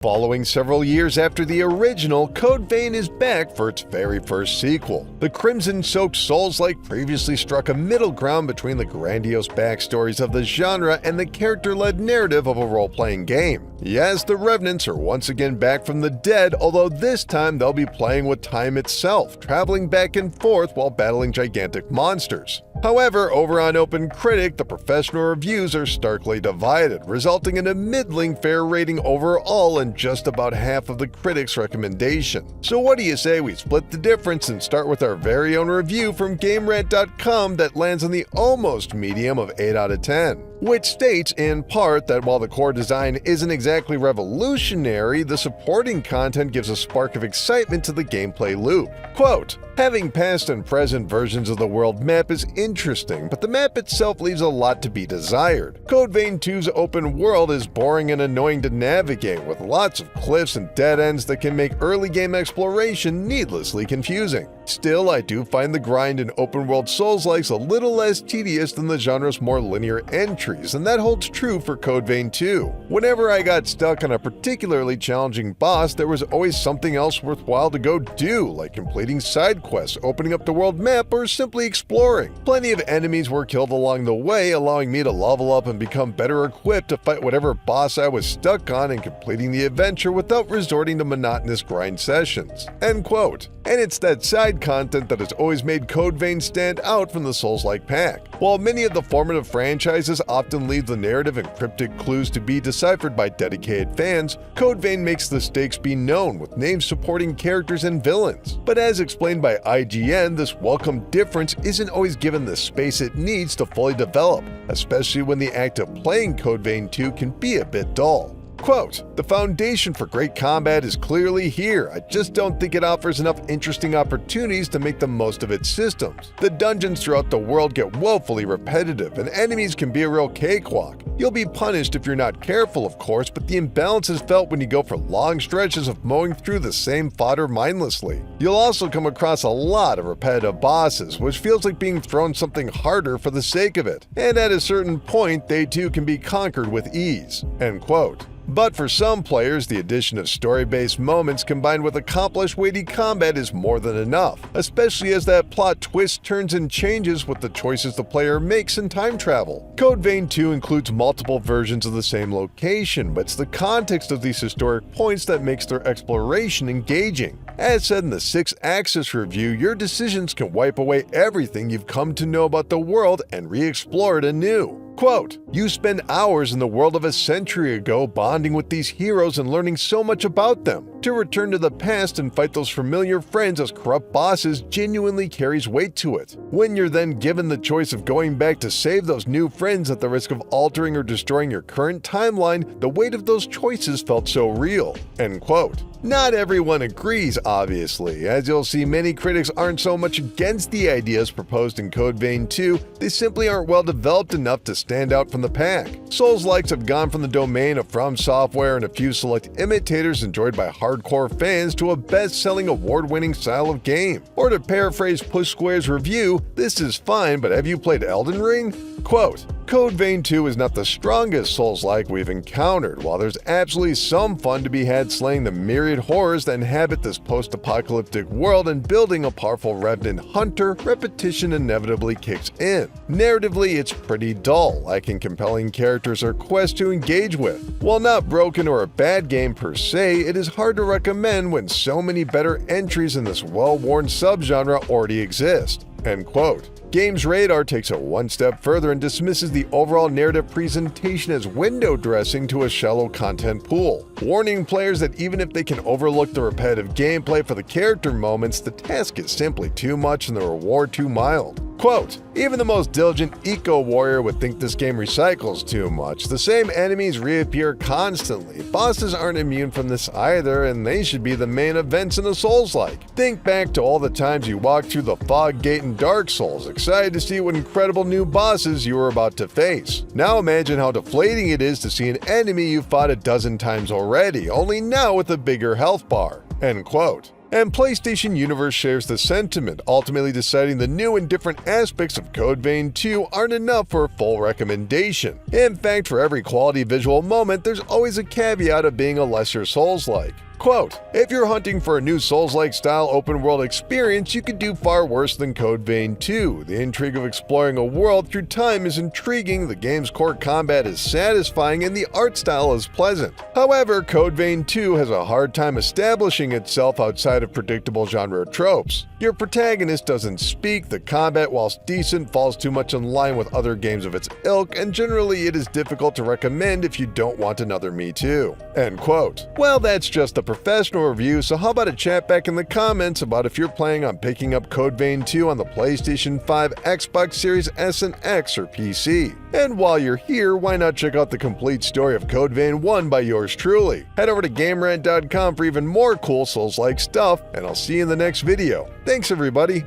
Following several years after the original, Code Vein is back for its very first sequel. The Crimson-soaked Souls-like previously struck a middle ground between the grandiose backstories of the genre and the character-led narrative of a role-playing game. Yes, the Revenants are once again back from the dead, although this time they'll be playing with time itself, traveling back and forth while battling gigantic monsters. However, over on OpenCritic, the professional reviews are starkly divided, resulting in a middling fair rating overall and just about half of the critics' recommendation. So what do you say we split the difference and start with our very own review from GameRant.com that lands on the almost medium of 8 out of 10, which states in part that while the core design isn't exactly revolutionary, the supporting content gives a spark of excitement to the gameplay loop. Quote, "Having past and present versions of the world map is interesting, but the map itself leaves a lot to be desired. Code Vein 2's open world is boring and annoying to navigate, with lots of cliffs and dead ends that can make early game exploration needlessly confusing. Still, I do find the grind in open-world Souls-likes a little less tedious than the genre's more linear entries, and that holds true for Code Vein 2. Whenever I got stuck on a particularly challenging boss, there was always something else worthwhile to go do, like completing side quests, opening up the world map, or simply exploring. Plenty of enemies were killed along the way, allowing me to level up and become better equipped to fight whatever boss I was stuck on and completing the adventure without resorting to monotonous grind sessions." End quote. And it's that side content that has always made Code Vein stand out from the Souls-like pack. While many of the formative franchises often leave the narrative and cryptic clues to be deciphered by dedicated fans, Code Vein makes the stakes be known with names supporting characters and villains. But as explained by IGN, this welcome difference isn't always given the space it needs to fully develop, especially when the act of playing Code Vein 2 can be a bit dull. Quote, "The foundation for great combat is clearly here. I just don't think it offers enough interesting opportunities to make the most of its systems. The dungeons throughout the world get woefully repetitive, and enemies can be a real cakewalk. You'll be punished if you're not careful, of course, but the imbalance is felt when you go for long stretches of mowing through the same fodder mindlessly. You'll also come across a lot of repetitive bosses, which feels like being thrown something harder for the sake of it. And at a certain point, they too can be conquered with ease." End quote. But for some players, the addition of story-based moments combined with accomplished weighty combat is more than enough, especially as that plot twists, turns, and changes with the choices the player makes in time travel. Code Vein 2 includes multiple versions of the same location, but it's the context of these historic points that makes their exploration engaging. As said in the 6-Axis review, your decisions can wipe away everything you've come to know about the world and re-explore it anew. Quote, "You spend hours in the world of a century ago bonding with these heroes and learning so much about them. To return to the past and fight those familiar friends as corrupt bosses genuinely carries weight to it. When you're then given the choice of going back to save those new friends at the risk of altering or destroying your current timeline, the weight of those choices felt so real." End quote. Not everyone agrees, obviously. As you'll see, many critics aren't so much against the ideas proposed in Code Vein 2, they simply aren't well developed enough to stand out from the pack. Souls-likes have gone from the domain of From Software and a few select imitators enjoyed by hardcore fans to a best-selling award-winning style of game. Or to paraphrase Push Square's review, "This is fine, but have you played Elden Ring?" Quote, "Code Vein 2 is not the strongest Souls-like we've encountered. While there's absolutely some fun to be had slaying the myriad horrors that inhabit this post-apocalyptic world and building a powerful revenant hunter, repetition inevitably kicks in. Narratively, it's pretty dull, lacking compelling characters or quests to engage with. While not broken or a bad game per se, it is hard to recommend when so many better entries in this well-worn subgenre already exist." End quote. Games Radar takes it one step further and dismisses the overall narrative presentation as window dressing to a shallow content pool, warning players that even if they can overlook the repetitive gameplay for the character moments, the task is simply too much and the reward too mild. Quote, "Even the most diligent eco-warrior would think this game recycles too much. The same enemies reappear constantly. Bosses aren't immune from this either, and they should be the main events in a Souls-like. Think back to all the times you walked through the Fog Gate in Dark Souls, excited to see what incredible new bosses you were about to face. Now imagine how deflating it is to see an enemy you fought a dozen times already, only now with a bigger health bar." End quote. And PlayStation Universe shares the sentiment, ultimately deciding the new and different aspects of Code Vein 2 aren't enough for a full recommendation. In fact, for every quality visual moment, there's always a caveat of being a lesser Souls-like. Quote, if you're hunting for a new Souls-like style open-world experience, you could do far worse than Code Vein 2. The intrigue of exploring a world through time is intriguing, the game's core combat is satisfying, and the art style is pleasant. However, Code Vein 2 has a hard time establishing itself outside of predictable genre tropes. Your protagonist doesn't speak, the combat, whilst decent, falls too much in line with other games of its ilk, and generally it is difficult to recommend if you don't want another Me Too. End quote. Well, that's just the professional review, so how about a chat back in the comments about if you're planning on picking up Code Vein 2 on the PlayStation 5, Xbox Series S and X, or PC. And while you're here, why not check out the complete story of Code Vein 1 by yours truly? Head over to GameRant.com for even more cool Souls-like stuff, and I'll see you in the next video. Thanks everybody!